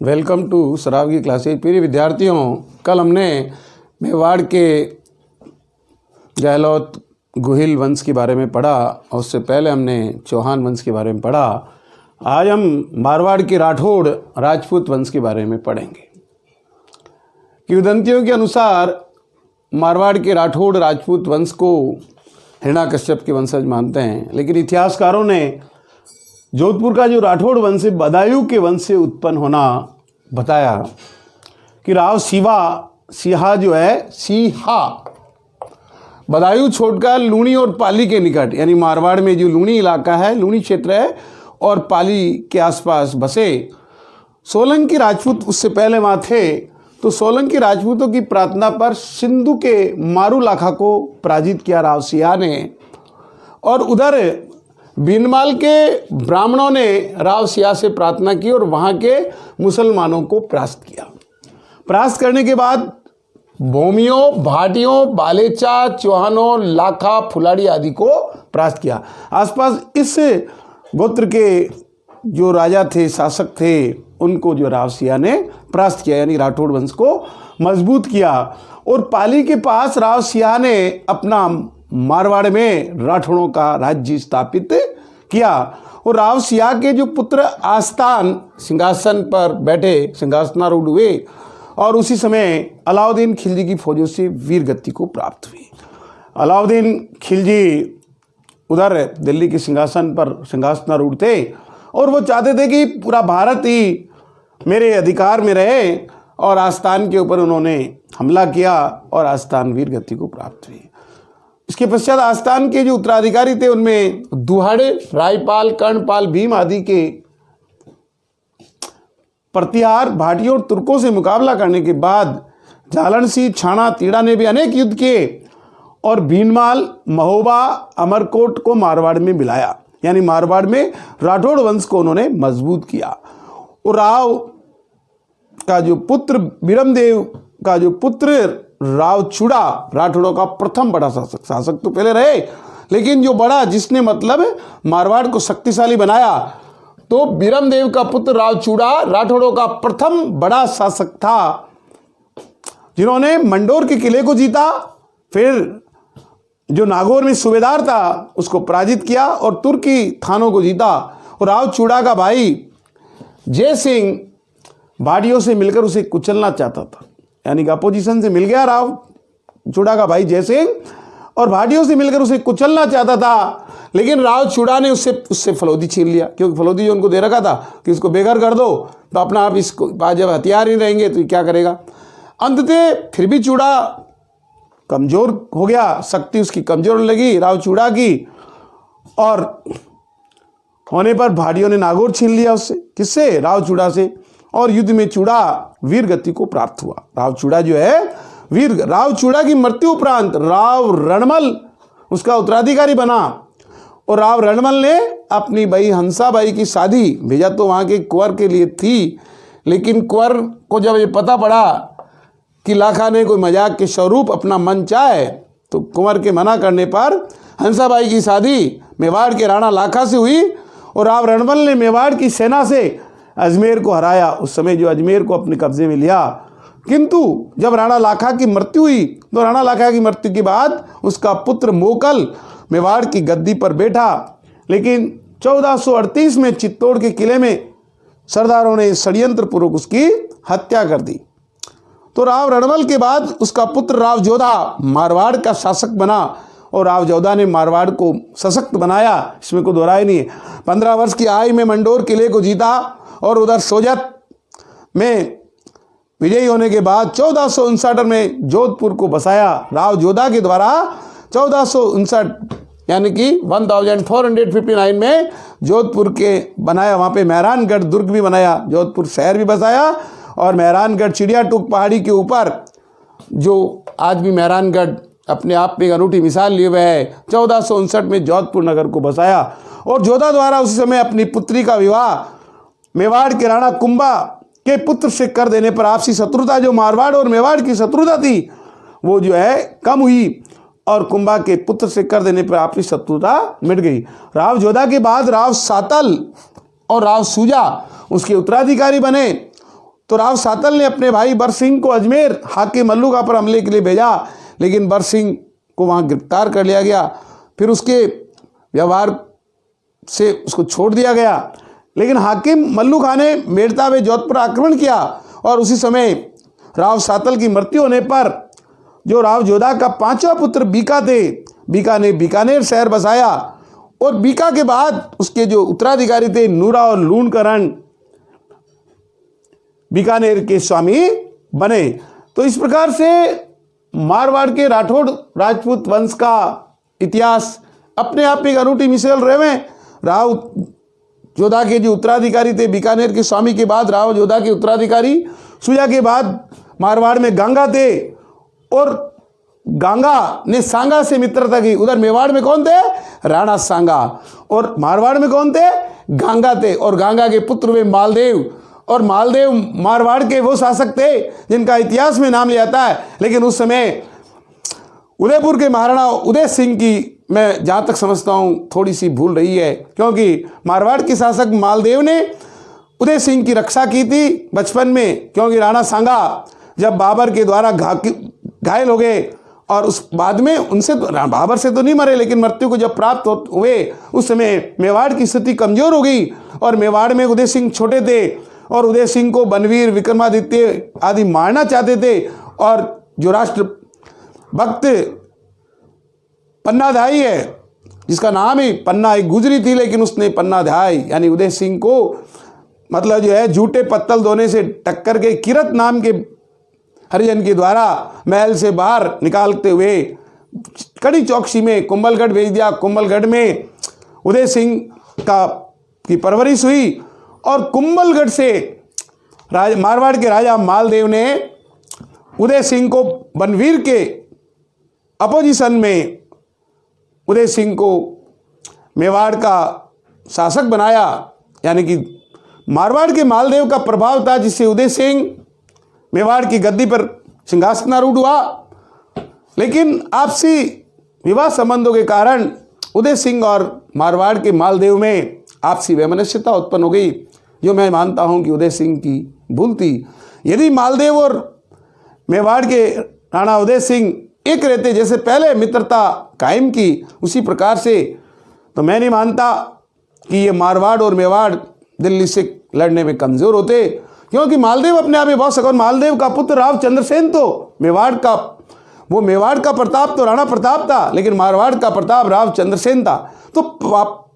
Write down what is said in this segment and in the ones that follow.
Welcome to सराव की classes. प्रिय विद्यार्थियों, कल हमने मेवाड़ के गहलोत गुहिल वंश के बारे में पढ़ा और उससे पहले हमने चौहान वंश के बारे में पढ़ा। आज हम मारवाड़ के राठौड़ राजपूत वंश के बारे में पढ़ेंगे। किंवदंतियों के अनुसार मारवाड़ के राठौड़ राजपूत वंश को हिरण्याकश्यप के वंशज मानते हैं, लेकिन इतिहासकारों ने जोधपुर का जो राठौड़ वंश है बदायूं के वंश से उत्पन्न होना बताया कि राव सिहा जो है सिहा बदायूं छोड़कर लूणी और पाली के निकट, यानी मारवाड़ में जो लूणी इलाका है, लूणी क्षेत्र है और पाली के आसपास बसे। सोलंकी राजपूत उससे पहले वहाँ थे, तो सोलंकी राजपूतों की प्रार्थना पर सिंधु के मारू लाखा को पराजित किया राव सिहा ने, और उधर बीनमाल के ब्राह्मणों ने राव सिहा से प्रार्थना की और वहाँ के मुसलमानों को परास्त किया। परास्त करने के बाद भौमियों, भाटियों, बालेचा, चौहानों, लाखा, फुलाड़ी आदि को परास्त किया। आसपास इस गोत्र के जो राजा थे, शासक थे, उनको जो राव सिहा ने परास्त किया, यानी राठौड़ वंश को मजबूत किया। और पाली के पास राव सिहा ने अपना मारवाड़ में राठौड़ों का राज्य स्थापित किया। और राव सिहा के जो पुत्र आस्तान सिंहासन पर बैठे, सिंहासनारूढ़ हुए, और उसी समय अलाउद्दीन खिलजी की फौजों से वीर गति को प्राप्त हुई। अलाउद्दीन खिलजी उधर दिल्ली के सिंहासन पर सिंहासनारूढ़ थे और वो चाहते थे कि पूरा भारत ही मेरे अधिकार में रहे, और आस्तान के ऊपर उन्होंने हमला किया और आस्तान वीर गति को प्राप्त हुई। इसके पश्चात आस्तान के जो उत्तराधिकारी थे उनमें दुहाड़े, रायपाल, कर्णपाल, भीम आदि के प्रतिहार भाटियों और तुर्कों से मुकाबला करने के बाद जालन सिंह, छाणा, तीड़ा ने भी अनेक युद्ध किए और भीनमाल, महोबा, अमरकोट को मारवाड़ में मिलाया, यानी मारवाड़ में राठौड़ वंश को उन्होंने मजबूत किया। और राव का जो पुत्र बीरमदेव का जो पुत्र राव चूड़ा राठौड़ों का प्रथम बड़ा शासक तो पहले रहे, लेकिन जो बड़ा जिसने मतलब मारवाड़ को शक्तिशाली बनाया, तो बीरमदेव का पुत्र राव चूड़ा राठौड़ों का प्रथम बड़ा शासक था, जिन्होंने मंडोर के किले को जीता, फिर जो नागौर में सूबेदार था उसको पराजित किया और तुर्की थानों को जीता। और राव चूड़ा का भाई जय सिंह भाटियों से मिलकर उसे कुचलना चाहता था, यानी कि अपोजिशन से मिल गया राव चूड़ा का भाई जय सिंह और भाटियों से मिलकर उसे कुचलना चाहता था, लेकिन राव चूड़ा ने उससे फलौदी छीन लिया, क्योंकि फलौदी जो उनको दे रखा था कि इसको बेघर कर दो, तो अपना आप इसको जब हथियार ही रहेंगे तो क्या करेगा। अंततः फिर भी चूड़ा कमज़ोर हो गया, शक्ति उसकी कमज़ोर लगी राव चूड़ा की, और होने पर भाटियों ने नागौर छीन लिया उससे। किससे? राव चूड़ा से। और युद्ध में चूड़ा वीर गति को प्राप्त हुआ। राव चूड़ा जो है राव चूड़ा की मृत्यु उपरांत राव रणमल उसका उत्तराधिकारी बना, और राव रणमल ने अपनी भाई हंसाबाई की शादी भेजा तो वहाँ के कुंवर के लिए थी, लेकिन कुंवर को जब ये पता पड़ा कि लाखा ने कोई मजाक के स्वरूप अपना मन चाहे, तो कुंवर के मना करने पर हंसाबाई की शादी मेवाड़ के राणा लाखा से हुई और राव रणमल ने मेवाड़ की सेना से अजमेर को हराया। उस समय जो अजमेर को अपने कब्जे में लिया, किंतु जब राणा लाखा की मृत्यु हुई तो राणा लाखा की मृत्यु के बाद उसका पुत्र मोकल मेवाड़ की गद्दी पर बैठा, लेकिन 1438 में चित्तौड़ के किले में सरदारों ने षड्यंत्र पूर्वक उसकी हत्या कर दी। तो राव रणमल के बाद उसका पुत्र राव जोधा मारवाड़ का शासक बना और राव जोधा ने मारवाड़ को सशक्त बनाया, इसमें कोई दोहराई नहीं है। 15 वर्ष की आयु में मंडोर किले को जीता और उधर सोजत में विजयी होने के बाद 1459 में जोधपुर को बसाया। राव जोधा के द्वारा 1459 यानी कि 1459 में जोधपुर के बनाया, वहाँ पे मेहरानगढ़ दुर्ग भी बनाया, जोधपुर शहर भी बसाया, और मेहरानगढ़ चिड़िया टूक पहाड़ी के ऊपर जो आज भी मेहरानगढ़ अपने आप में एक अनूठी मिसाल लिए हुए है, 1459 में जोधपुर नगर को बसाया। और जोधा द्वारा उसी समय अपनी पुत्री का विवाह मेवाड़ के राणा कुंभा के पुत्र से कर देने पर आपसी शत्रुता, जो मारवाड़ और मेवाड़ की शत्रुता थी, वो जो है कम हुई और कुंभा के पुत्र से कर देने पर आपसी शत्रुता मिट गई। राव जोधा के बाद राव सातल और राव सूजा उसके उत्तराधिकारी बने तो राव सातल ने अपने भाई बर सिंह को अजमेर हाकिम मल्लुका पर हमले के लिए भेजा, लेकिन बर सिंह को वहाँ गिरफ्तार कर लिया गया। फिर उसके व्यवहार से उसको छोड़ दिया गया। लेकिन हाकिम मल्लुका ने मेड़ता में जोधपुर आक्रमण किया और उसी समय राव सातल की मृत्यु होने पर जो राव जोधा का पांचवा पुत्र बीका थे, बीका ने बीकानेर शहर बसाया और बीका के बाद उसके जो उत्तराधिकारी थे नूरा और लूणकरण बीकानेर के स्वामी बने। तो इस प्रकार से मारवाड़ के राठौड़ राजपूत वंश का इतिहास अपने आप में एक अनूठी मिसाल रहे। राव जोधा के जो उत्तराधिकारी थे बीकानेर के स्वामी के बाद राव जोधा के उत्तराधिकारी, सुजा के बाद मारवाड़ में गांगा थे और गांगा ने सांगा से मित्रता की। उधर मेवाड़ में कौन थे? राणा सांगा। और मारवाड़ में कौन थे? गांगा थे। और गांगा के पुत्र वे मालदेव, और मालदेव मारवाड़ के वो शासक थे जिनका इतिहास में नाम लिया जाता है। लेकिन उस समय उदयपुर के महाराणा उदय सिंह की मैं जहाँ तक समझता हूँ थोड़ी सी भूल रही है, क्योंकि मारवाड़ के शासक मालदेव ने उदय सिंह की रक्षा की थी बचपन में, क्योंकि राणा सांगा जब बाबर के द्वारा घायल हो गए और उस बाद में उनसे तो बाबर से तो नहीं मरे, लेकिन मृत्यु को जब प्राप्त हुए उस समय मेवाड़ की स्थिति कमजोर हो गई और मेवाड़ में उदय सिंह छोटे थे और उदय सिंह को बनवीर विक्रमादित्य आदि मारना चाहते थे। और जो राष्ट्र भक्त पन्नाधाई है जिसका नाम ही पन्ना एक गुजरी थी, लेकिन उसने पन्नाधाई यानी उदय सिंह को मतलब जो है झूठे पत्तल धोने से टक्कर के किरत नाम के हरिजन के द्वारा महल से बाहर निकालते हुए कड़ी चौकसी में कुंभलगढ़ भेज दिया। कुंभलगढ़ में उदय सिंह की परवरिश हुई और कुंभलगढ़ से मारवाड़ के राजा मालदेव ने उदय सिंह को बनवीर के अपोजिशन में उदय सिंह को मेवाड़ का शासक बनाया। यानी कि मारवाड़ के मालदेव का प्रभाव था जिससे उदय सिंह मेवाड़ की गद्दी पर सिंहासनारूढ़ हुआ। लेकिन आपसी विवाह संबंधों के कारण उदय सिंह और मारवाड़ के मालदेव में आपसी वैमनस्यता उत्पन्न हो गई, जो मैं मानता हूं कि उदय सिंह की भूल थी। यदि मालदेव और मेवाड़ के राणा उदय सिंह एक रहते, जैसे पहले मित्रता कायम की उसी प्रकार से, तो मैं नहीं मानता कि ये मारवाड़ और मेवाड़ दिल्ली से लड़ने में कमज़ोर होते, क्योंकि मालदेव अपने आप में बहुत सकौन। मालदेव का पुत्र राव चंद्रसेन तो मेवाड़ का प्रताप तो राणा प्रताप था, लेकिन मारवाड़ का प्रताप राव चंद्रसेन था। तो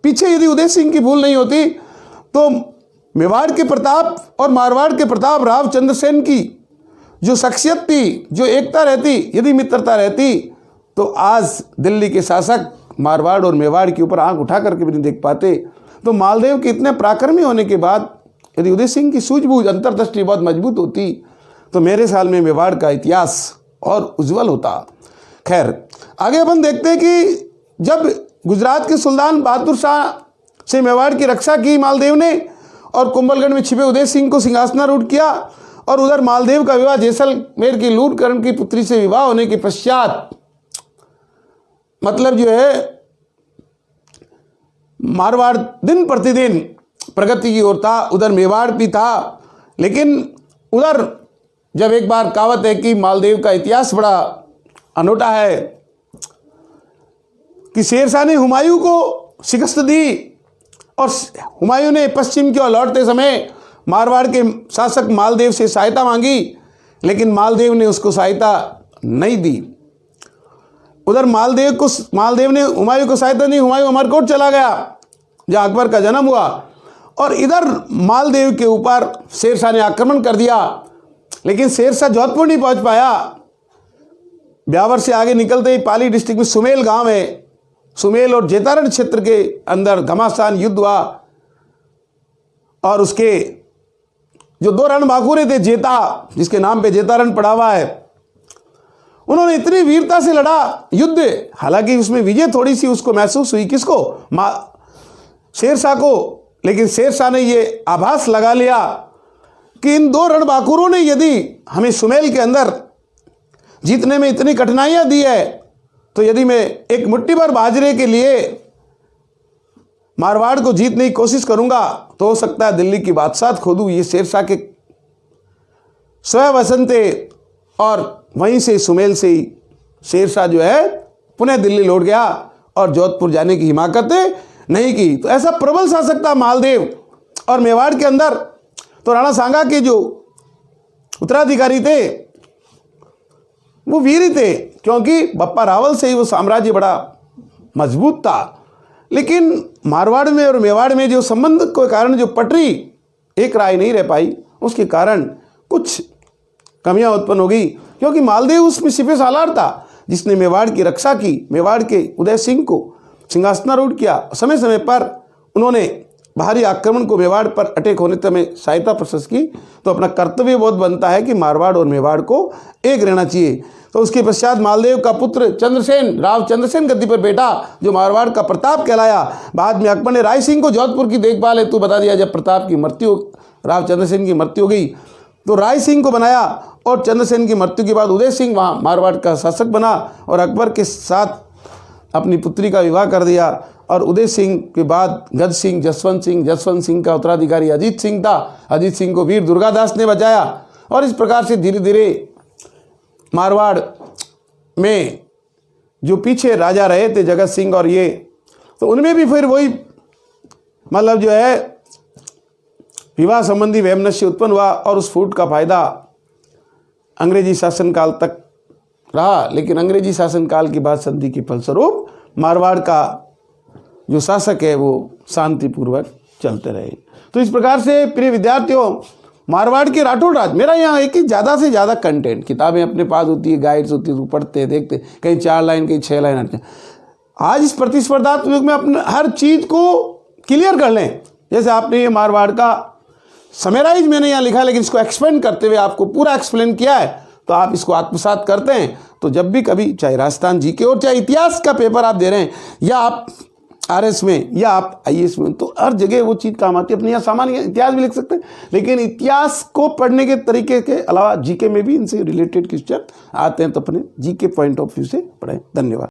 पीछे यदि उदय सिंह की भूल नहीं होती तो मेवाड़ के प्रताप और मारवाड़ के प्रताप राव चंद्रसेन की जो शख्सियत थी, जो एकता रहती, यदि मित्रता रहती, तो आज दिल्ली के शासक मारवाड़ और मेवाड़ के ऊपर आंख उठा करके भी नहीं देख पाते। तो मालदेव के इतने पराक्रमी होने के बाद यदि उदय सिंह की सूझबूझ अंतर्दृष्टि बहुत मजबूत होती तो मेरे ख्याल में मेवाड़ का इतिहास और उज्जवल होता। खैर, आगे अपन देखते हैं कि जब गुजरात के सुल्तान बहादुर शाह से मेवाड़ की रक्षा की मालदेव ने और कुंभलगढ़ में छिपे उदय सिंह को सिंहासनारूढ़ किया, और उधर मालदेव का विवाह जैसलमेर की लूणकरण की पुत्री से विवाह होने के पश्चात मतलब जो है मारवाड़ दिन प्रतिदिन प्रगति की ओर था, उधर मेवाड़ भी था। लेकिन उधर जब एक बार कहावत है कि मालदेव का इतिहास बड़ा अनोखा है कि शेरशाह ने हुमायूं को शिकस्त दी और हुमायूं ने पश्चिम की ओर लौटते समय मारवाड़ के शासक मालदेव से सहायता मांगी, लेकिन मालदेव ने उसको सहायता नहीं दी। उधर मालदेव ने हुमायूं को सहायता नहीं, हुमायूं अमरकोट चला गया जहाँ अकबर का जन्म हुआ, और इधर मालदेव के ऊपर शेरशाह ने आक्रमण कर दिया। लेकिन शेरशाह जोधपुर नहीं पहुँच पाया। ब्यावर से आगे निकलते ही पाली डिस्ट्रिक्ट में सुमेल गांव है, सुमेल और जेतारण क्षेत्र के अंदर घमासान युद्ध हुआ, और उसके जो दो रणबांकुरे थे, जेता जिसके नाम पे जेतारण पड़ा हुआ है, उन्होंने इतनी वीरता से लड़ा युद्ध। हालांकि उसमें विजय थोड़ी सी उसको महसूस हुई, किसको? शेरशाह को। लेकिन शेरशाह ने ये आभास लगा लिया कि इन दो रणबांकुरों ने यदि हमें सुमेल के अंदर जीतने में इतनी कठिनाइयां दी है, तो यदि मैं एक मुट्ठी भर बाजरे के लिए मारवाड़ को जीतने की कोशिश करूंगा तो हो सकता है दिल्ली की बादशाह खो दूं। ये शेरशाह के स्वयं वसंते, और वहीं से सुमेल से ही शेरशाह जो है पुनः दिल्ली लौट गया और जोधपुर जाने की हिमाकत नहीं की। तो ऐसा प्रबल शासक था मालदेव। और मेवाड़ के अंदर तो राणा सांगा के जो उत्तराधिकारी थे वो वीर ही थे, क्योंकि बप्पा रावल से ही वो साम्राज्य बड़ा मजबूत था। लेकिन मारवाड़ में और मेवाड़ में जो संबंध के कारण जो पटरी एक राय नहीं रह पाई, उसके कारण कुछ कमियां उत्पन्न हो गई। क्योंकि मालदेव उसमें सिपह सालार था जिसने मेवाड़ की रक्षा की, मेवाड़ के उदय सिंह को सिंहासनारूढ़ किया। समय समय पर उन्होंने बाहरी आक्रमण को मेवाड़ पर अटैक होने तक में सहायता प्रशस्त की। तो अपना कर्तव्य बोध बनता है कि मारवाड़ और मेवाड़ को एक रहना चाहिए। तो उसके पश्चात मालदेव का पुत्र चंद्रसेन, राव चंद्रसेन गद्दी पर बैठा, जो मारवाड़ का प्रताप कहलाया। बाद में अकबर ने राय सिंह को जोधपुर की देखभाल हेतु बता दिया। जब प्रताप की मृत्यु, राव चंद्रसेन की मृत्यु हो गई तो राय सिंह को बनाया, और चंद्रसेन की मृत्यु के बाद उदय सिंह वहाँ मारवाड़ का शासक बना और अकबर के साथ अपनी पुत्री का विवाह कर दिया। और उदय सिंह के बाद गज सिंह, जसवंत सिंह का उत्तराधिकारी अजीत सिंह था। अजीत सिंह को वीर दुर्गादास ने बचाया। और इस प्रकार से धीरे धीरे मारवाड़ में जो पीछे राजा रहे थे जगत सिंह और ये, तो उनमें भी फिर वही मतलब जो है विवाह संबंधी वैमनस्य उत्पन्न हुआ। और उस फूट का फायदा अंग्रेजी शासनकाल तक रहा। लेकिन अंग्रेजी शासनकाल के बाद संधि के फलस्वरूप मारवाड़ का जो शासक है वो शांतिपूर्वक चलते रहे। तो इस प्रकार से प्रिय विद्यार्थियों, मारवाड़ के राठौड़ राज, मेरा यहाँ एक ही ज़्यादा से ज़्यादा कंटेंट, किताबें अपने पास होती है, गाइड्स होती है, तो पढ़ते देखते, कहीं 4 लाइन कहीं 6 लाइन आते हैं। आज इस प्रतिस्पर्धात्मक युग में अपने हर चीज़ को क्लियर कर लें। जैसे आपने ये मारवाड़ का समराइज मैंने यहाँ लिखा, लेकिन इसको एक्सपेंड करते हुए आपको पूरा एक्सप्लेन किया है। तो आप इसको आत्मसात करते हैं तो जब भी कभी, चाहे राजस्थान जीके और चाहे इतिहास का पेपर आप दे रहे हैं, या आप आरएस में या आप आईएएस में, तो हर जगह वो चीज़ काम आती है। अपने यहाँ सामान्य इतिहास भी लिख सकते हैं, लेकिन इतिहास को पढ़ने के तरीके के अलावा जीके में भी इनसे रिलेटेड क्वेश्चन आते हैं, तो अपने जीके पॉइंट ऑफ व्यू से पढ़ें। धन्यवाद।